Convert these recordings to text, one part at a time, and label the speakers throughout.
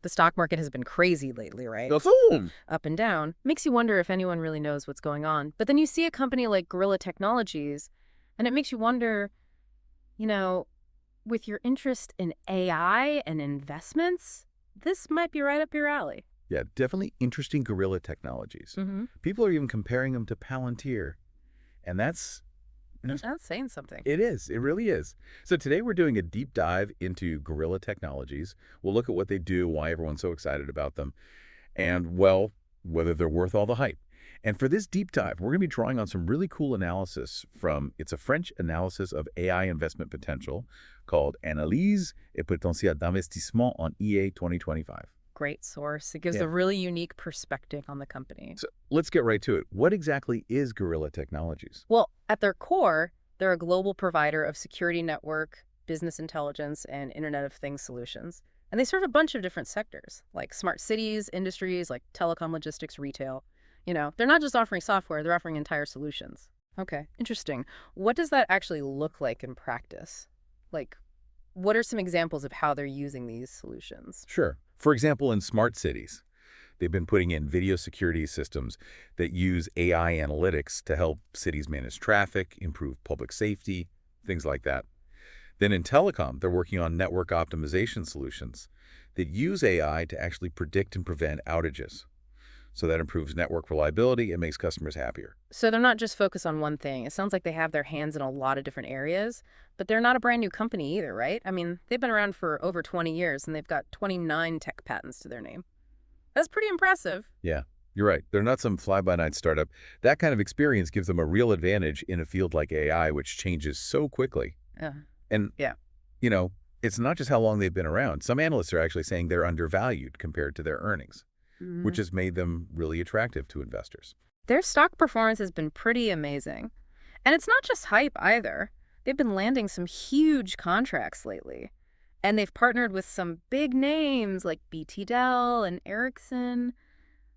Speaker 1: The stock market has been crazy lately, right?
Speaker 2: Boom!
Speaker 1: Up and down. Makes you wonder if anyone really knows what's going on. But then you see a company like Gorilla Technologies, and it makes you wonder, you know, with your interest in AI and investments, this might be right up your alley.
Speaker 2: Yeah, definitely interesting guerrilla technologies. People are even comparing them to Palantir. And that's
Speaker 1: That's saying something.
Speaker 2: it is. It really is. So today we're doing a deep dive into guerrilla technologies. We'll look at what they do, why everyone's so excited about them, and, well, whether they're worth all the hype. And for this deep dive, we're going to be drawing on some really cool analysis from, it's a French analysis of AI investment potential called Analyse et potentiel d'investissement en IA 2025.
Speaker 1: Great source. It gives
Speaker 2: Yeah.
Speaker 1: a really unique perspective on the company.
Speaker 2: So let's get right to it. What exactly is Guerrilla Technologies?
Speaker 1: Well, at their core, they're a global provider of security network, business intelligence, and Internet of Things solutions. And they serve a bunch of different sectors, like smart cities, industries like telecom, logistics, retail. They're not just offering software, they're offering entire solutions. Okay, interesting. What does that actually look like in practice? Like, what are some examples of how they're using these solutions?
Speaker 2: Sure. For example, in smart cities, they've been putting in video security systems that use AI analytics to help cities manage traffic, improve public safety, things like that. Then in telecom, they're working on network optimization solutions that use AI to actually predict and prevent outages. So that improves network reliability and makes customers happier.
Speaker 1: So they're not just focused on one thing. It sounds like they have their hands in a lot of different areas, but they're not a brand new company either, right? I mean, they've been around for over 20 years and they've got 29 tech patents to their name. That's pretty impressive.
Speaker 2: Yeah, you're right. They're not some fly-by-night startup. That kind of experience gives them a real advantage in a field like AI, which changes so quickly. And,
Speaker 1: Yeah.
Speaker 2: It's not just how long they've been around. Some analysts are actually saying they're undervalued compared to their earnings, which has made them really attractive to investors.
Speaker 1: Their stock performance has been pretty amazing. And it's not just hype either. They've been landing some huge contracts lately. And they've partnered with some big names like BT Dell and Ericsson.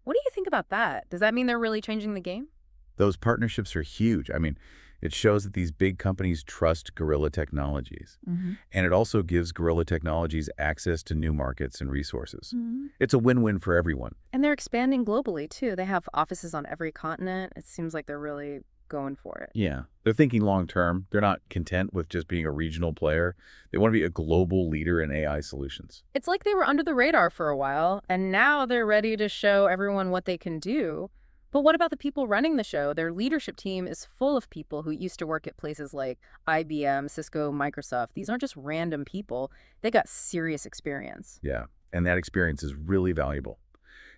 Speaker 1: What do you think about that? Does that mean they're really changing the game?
Speaker 2: Those partnerships are huge. I mean, it shows that these big companies trust Guerrilla Technologies. And it also gives Guerrilla Technologies access to new markets and resources. It's a win-win for everyone.
Speaker 1: And they're expanding globally, too. They have offices on every continent. It seems like they're really going for it.
Speaker 2: Yeah. They're thinking long-term. They're not content with just being a regional player. They want to be a global leader in AI solutions.
Speaker 1: It's like they were under the radar for a while, and now they're ready to show everyone what they can do. But what about the people running the show? Their leadership team is full of people who used to work at places like IBM, Cisco, Microsoft. These aren't just random people. They got serious experience.
Speaker 2: Yeah. And that experience is really valuable,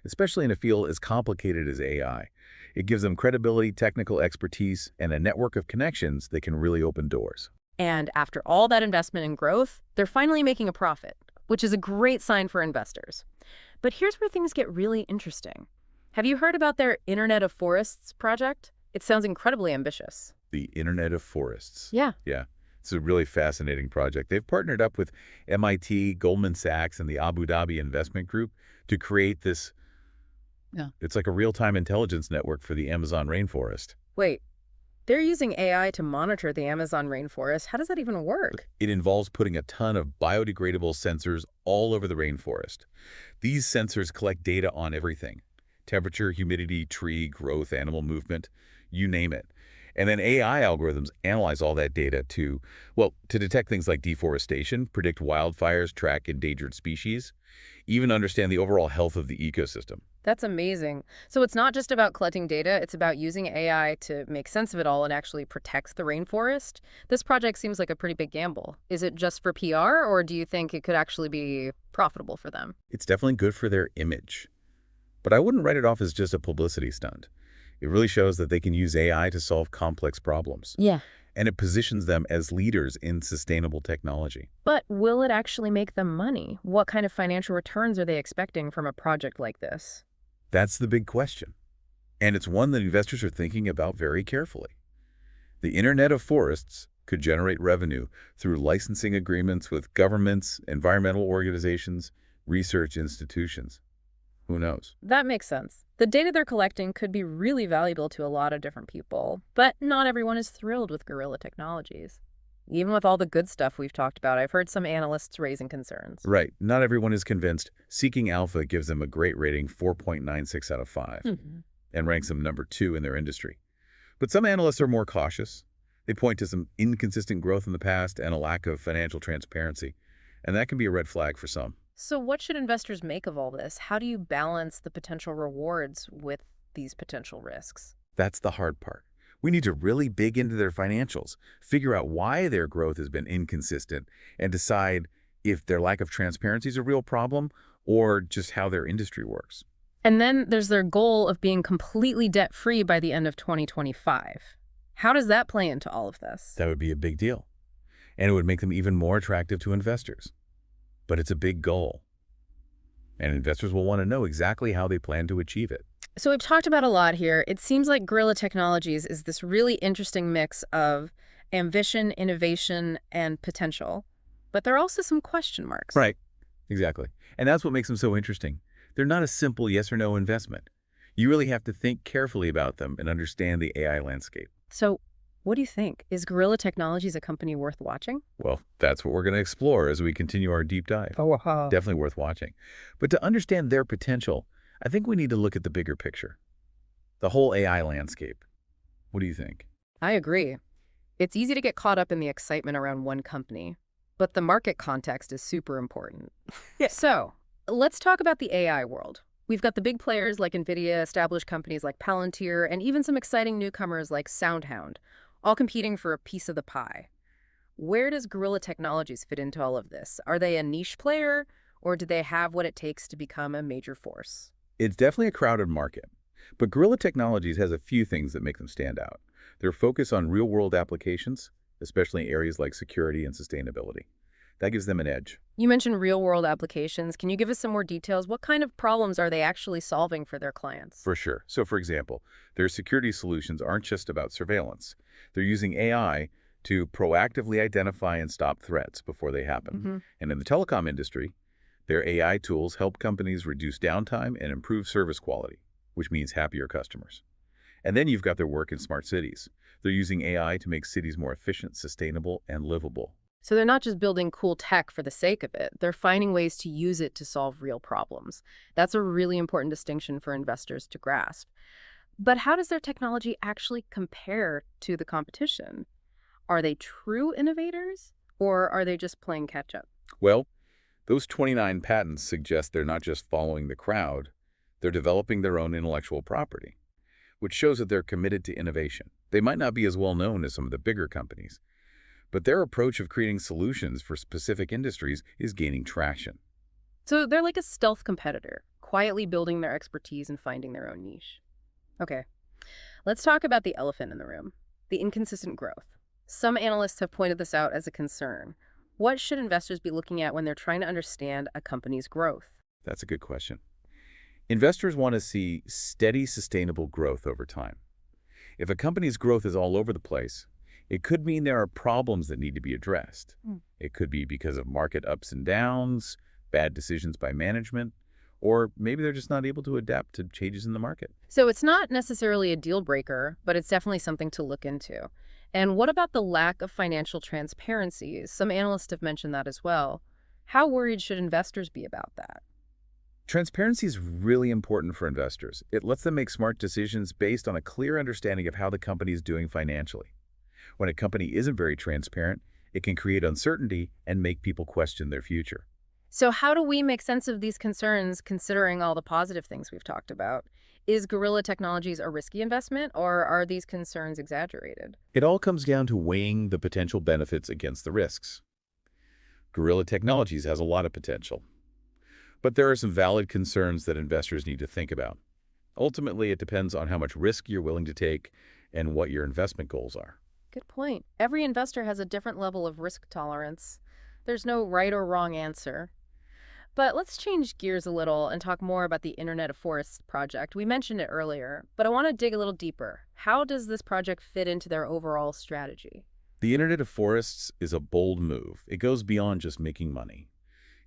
Speaker 2: especially in a field as complicated as AI. It gives them credibility, technical expertise, and a network of connections that can really open doors.
Speaker 1: And after all that investment and growth, they're finally making a profit, which is a great sign for investors. But here's where things get really interesting. Have you heard about their Internet of Forests project? It sounds incredibly ambitious.
Speaker 2: The Internet of Forests.
Speaker 1: Yeah.
Speaker 2: Yeah. It's a really fascinating project. They've partnered up with MIT, Goldman Sachs, and the Abu Dhabi Investment Group to create this.
Speaker 1: Yeah.
Speaker 2: It's like a real-time intelligence network for the Amazon rainforest.
Speaker 1: Wait, they're using AI to monitor the Amazon rainforest. How does that even work?
Speaker 2: It involves putting a ton of biodegradable sensors all over the rainforest. These sensors collect data on everything: temperature, humidity, tree growth, animal movement, you name it. And then AI algorithms analyze all that data to detect things like deforestation, predict wildfires, track endangered species, even understand the overall health of the ecosystem.
Speaker 1: That's amazing. So it's not just about collecting data, it's about using AI to make sense of it all and actually protect the rainforest. This project seems like a pretty big gamble. Is it just for PR, or do you think it could actually be profitable for them?
Speaker 2: It's definitely good for their image. But I wouldn't write it off as just a publicity stunt. It really shows that they can use AI to solve complex problems.
Speaker 1: Yeah.
Speaker 2: And it positions them as leaders in sustainable technology.
Speaker 1: But will it actually make them money? What kind of financial returns are they expecting from a project like this?
Speaker 2: That's the big question. And it's one that investors are thinking about very carefully. The Internet of Forests could generate revenue through licensing agreements with governments, environmental organizations, research institutions. Who knows?
Speaker 1: That makes sense. The data they're collecting could be really valuable to a lot of different people, but not everyone is thrilled with Guerrilla Technologies. Even with all the good stuff we've talked about, I've heard some analysts raising concerns.
Speaker 2: Right, not everyone is convinced. Seeking Alpha gives them a great rating, 4.96 out of 5,
Speaker 1: Mhm.
Speaker 2: and ranks them number 2 in their industry. But some analysts are more cautious. They point to some inconsistent growth in the past and a lack of financial transparency, and that can be a red flag for some.
Speaker 1: So, what should investors make of all this? How do you balance the potential rewards with these potential risks?
Speaker 2: That's the hard part. We need to really dig into their financials, figure out why their growth has been inconsistent, and decide if their lack of transparency is a real problem or just how their industry works.
Speaker 1: And then there's their goal of being completely debt free by the end of 2025. How does that play into all of this?
Speaker 2: That would be a big deal, and it would make them even more attractive to investors. But it's a big goal, and investors will want to know exactly how they plan to achieve it.
Speaker 1: So, we've talked about a lot here. It seems like Gorilla Technologies is this really interesting mix of ambition, innovation, and potential. But there are also some question marks.
Speaker 2: Right, exactly. And that's what makes them so interesting. They're not a simple yes or no investment. You really have to think carefully about them and understand the AI landscape.
Speaker 1: So, what do you think? Is Gorilla Technologies a company worth watching?
Speaker 2: Well, that's what we're going to explore as we continue our deep dive.
Speaker 1: Oh, wow.
Speaker 2: Definitely worth watching. But to understand their potential, I think we need to look at the bigger picture, the whole AI landscape. What do you think?
Speaker 1: I agree. It's easy to get caught up in the excitement around one company, but the market context is super important.
Speaker 2: Yeah.
Speaker 1: So, let's talk about the AI world. We've got the big players like Nvidia, established companies like Palantir, and even some exciting newcomers like SoundHound, all competing for a piece of the pie. Where does Gorilla Technologies fit into all of this? Are they a niche player, or do they have what it takes to become a major force?
Speaker 2: It's definitely a crowded market, but Gorilla Technologies has a few things that make them stand out. Their focus on real-world applications, especially in areas like security and sustainability. That gives them an edge.
Speaker 1: You mentioned real-world applications. Can you give us some more details? What kind of problems are they actually solving for their clients?
Speaker 2: For sure. So, for example, their security solutions aren't just about surveillance. They're using AI to proactively identify and stop threats before they happen.
Speaker 1: Hmm.
Speaker 2: And in the telecom industry, their AI tools help companies reduce downtime and improve service quality, which means happier customers. And then you've got their work in smart cities. They're using AI to make cities more efficient, sustainable, and livable.
Speaker 1: So they're not just building cool tech for the sake of it. They're finding ways to use it to solve real problems. That's a really important distinction for investors to grasp. But how does their technology actually compare to the competition? Are they true innovators, or are they just playing catch up?
Speaker 2: Well, those 29 patents suggest they're not just following the crowd, they're developing their own intellectual property, which shows that they're committed to innovation. They might not be as well known as some of the bigger companies, but their approach of creating solutions for specific industries is gaining traction.
Speaker 1: So they're like a stealth competitor, quietly building their expertise and finding their own niche. Okay, let's talk about the elephant in the room, the inconsistent growth. Some analysts have pointed this out as a concern. What should investors be looking at when they're trying to understand a company's growth?
Speaker 2: That's a good question. Investors want to see steady, sustainable growth over time. If a company's growth is all over the place, it could mean there are problems that need to be addressed.
Speaker 1: Mm.
Speaker 2: It could be because of market ups and downs, bad decisions by management, or maybe they're just not able to adapt to changes in the market.
Speaker 1: So it's not necessarily a deal breaker, but it's definitely something to look into. And what about the lack of financial transparency? Some analysts have mentioned that as well. How worried should investors be about that?
Speaker 2: Transparency is really important for investors. It lets them make smart decisions based on a clear understanding of how the company is doing financially. When a company isn't very transparent, it can create uncertainty and make people question their future.
Speaker 1: So how do we make sense of these concerns considering all the positive things we've talked about? Is Gorilla Technologies a risky investment, or are these concerns exaggerated?
Speaker 2: It all comes down to weighing the potential benefits against the risks. Gorilla Technologies has a lot of potential, but there are some valid concerns that investors need to think about. Ultimately, it depends on how much risk you're willing to take and what your investment goals are.
Speaker 1: Good point. Every investor has a different level of risk tolerance. There's no right or wrong answer. But let's change gears a little and talk more about the Internet of Forests project. We mentioned it earlier, but I want to dig a little deeper. How does this project fit into their overall strategy?
Speaker 2: The Internet of Forests is a bold move. It goes beyond just making money.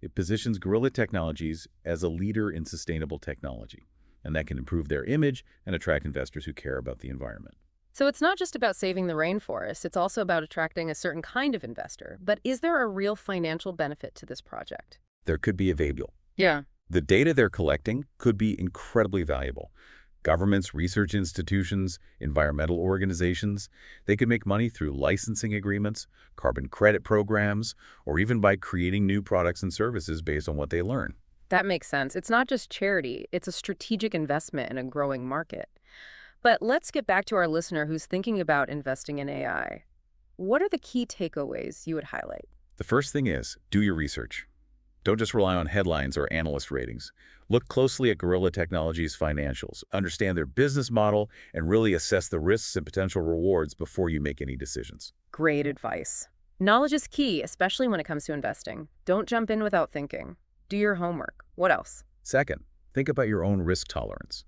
Speaker 2: It positions Gorilla Technologies as a leader in sustainable technology, and that can improve their image and attract investors who care about the environment.
Speaker 1: So it's not just about saving the rainforest, it's also about attracting a certain kind of investor. But is there a real financial benefit to this project?
Speaker 2: There could be a variable.
Speaker 1: Yeah.
Speaker 2: The data they're collecting could be incredibly valuable. Governments, research institutions, environmental organizations, they could make money through licensing agreements, carbon credit programs, or even by creating new products and services based on what they learn.
Speaker 1: That makes sense. It's not just charity, it's a strategic investment in a growing market. But let's get back to our listener who's thinking about investing in AI. What are the key takeaways you would highlight?
Speaker 2: The first thing is, do your research. Don't just rely on headlines or analyst ratings. Look closely at Gorilla Technologies' financials, understand their business model, and really assess the risks and potential rewards before you make any decisions.
Speaker 1: Great advice. Knowledge is key, especially when it comes to investing. Don't jump in without thinking. Do your homework. What else?
Speaker 2: Second, think about your own risk tolerance.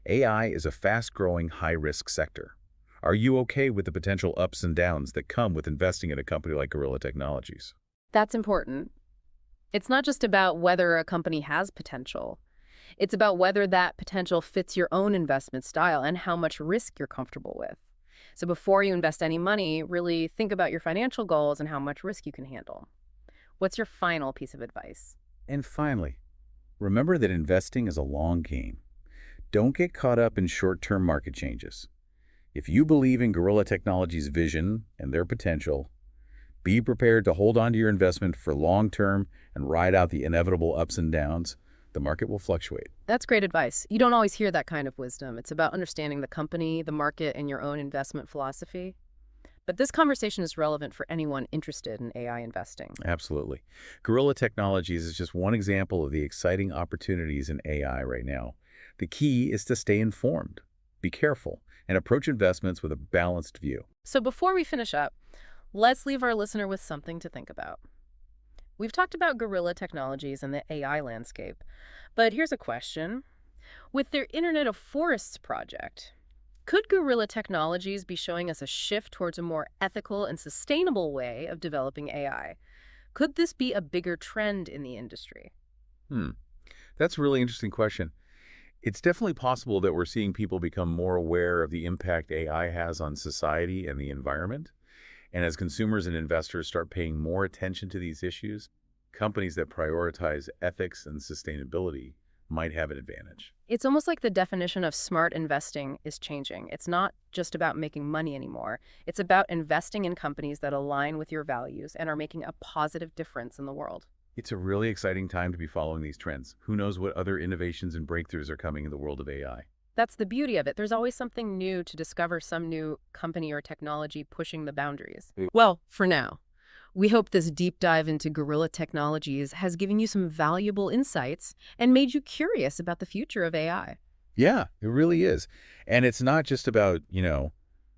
Speaker 2: AI is a fast-growing, high-risk sector. Are you okay with the potential ups and downs that come with investing in a company like Gorilla Technologies?
Speaker 1: That's important. It's not just about whether a company has potential. It's about whether that potential fits your own investment style and how much risk you're comfortable with. So before you invest any money, really think about your financial goals and how much risk you can handle. What's your final piece of advice?
Speaker 2: And finally, remember that investing is a long game. Don't get caught up in short-term market changes. If you believe in Gorilla Technologies' vision and their potential, be prepared to hold on to your investment for long-term and ride out the inevitable ups and downs. The market will fluctuate.
Speaker 1: That's great advice. You don't always hear that kind of wisdom. It's about understanding the company, the market, and your own investment philosophy. But this conversation is relevant for anyone interested in AI investing.
Speaker 2: Absolutely. Gorilla Technologies is just one example of the exciting opportunities in AI right now. The key is to stay informed, be careful, and approach investments with a balanced view.
Speaker 1: So before we finish up, let's leave our listener with something to think about. We've talked about guerrilla technologies and the AI landscape, but here's a question. With their Internet of Forests project, could guerrilla technologies be showing us a shift towards a more ethical and sustainable way of developing AI? Could this be a bigger trend in the industry?
Speaker 2: Hmm. That's a really interesting question. It's definitely possible that we're seeing people become more aware of the impact AI has on society and the environment. And as consumers and investors start paying more attention to these issues, companies that prioritize ethics and sustainability might have an advantage.
Speaker 1: It's almost like the definition of smart investing is changing. It's not just about making money anymore. It's about investing in companies that align with your values and are making a positive difference in the world.
Speaker 2: It's a really exciting time to be following these trends. Who knows what other innovations and breakthroughs are coming in the world of AI?
Speaker 1: That's the beauty of it. There's always something new to discover, some new company or technology pushing the boundaries. Well, for now, we hope this deep dive into guerrilla technologies has given you some valuable insights and made you curious about the future of AI.
Speaker 2: Yeah, it really is. And it's not just about,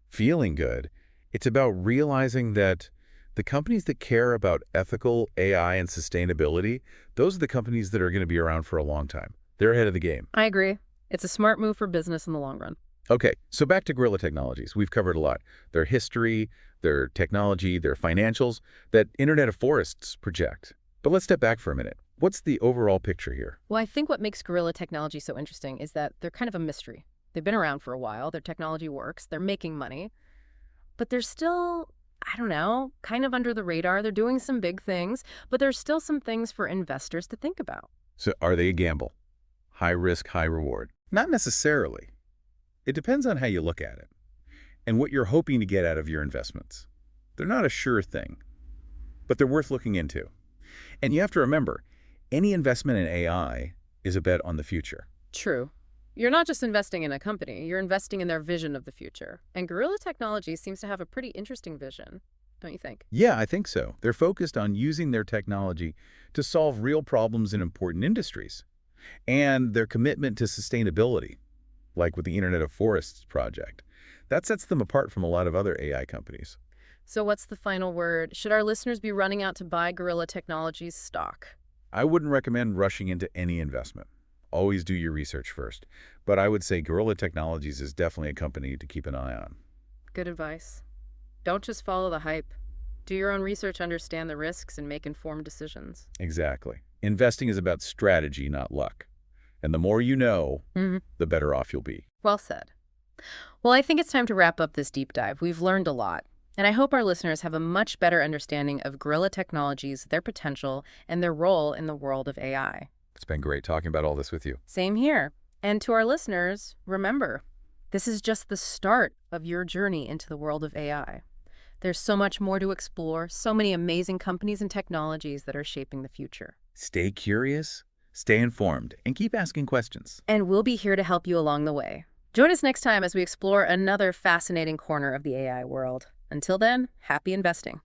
Speaker 2: feeling good. It's about realizing that the companies that care about ethical AI and sustainability, those are the companies that are going to be around for a long time. They're ahead of the game.
Speaker 1: I agree. It's a smart move for business in the long run.
Speaker 2: Okay, so back to Gorilla Technologies. We've covered a lot. Their history, their technology, their financials, that Internet of Forests project. But let's step back for a minute. What's the overall picture here?
Speaker 1: Well, I think what makes guerrilla technology so interesting is that they're kind of a mystery. They've been around for a while. Their technology works. They're making money. But they're still, I don't know, kind of under the radar. They're doing some big things, but there's still some things for investors to think about.
Speaker 2: So are they a gamble? High risk, high reward? Not necessarily. It depends on how you look at it and what you're hoping to get out of your investments. They're not a sure thing, but they're worth looking into. And you have to remember, any investment in AI is a bet on the future.
Speaker 1: True. You're not just investing in a company, you're investing in their vision of the future. And Guerrilla Technology seems to have a pretty interesting vision, don't you think?
Speaker 2: Yeah, I think so. They're focused on using their technology to solve real problems in important industries. And their commitment to sustainability, like with the Internet of Forests project, that sets them apart from a lot of other AI companies.
Speaker 1: So what's the final word? Should our listeners be running out to buy Guerrilla Technologies stock?
Speaker 2: I wouldn't recommend rushing into any investment. Always do your research first. But I would say Gorilla Technologies is definitely a company to keep an eye on.
Speaker 1: Good advice. Don't just follow the hype. Do your own research, understand the risks, and make informed decisions.
Speaker 2: Exactly. Investing is about strategy, not luck. And the more you know, the better off you'll be.
Speaker 1: Well said. Well, I think it's time to wrap up this deep dive. We've learned a lot. And I hope our listeners have a much better understanding of guerrilla technologies, their potential, and their role in the world of AI.
Speaker 2: It's been great talking about all this with you.
Speaker 1: Same here. And to our listeners, remember, this is just the start of your journey into the world of AI. There's so much more to explore, so many amazing companies and technologies that are shaping the future.
Speaker 2: Stay curious, stay informed, and keep asking questions.
Speaker 1: And we'll be here to help you along the way. Join us next time as we explore another fascinating corner of the AI world. Until then, happy investing.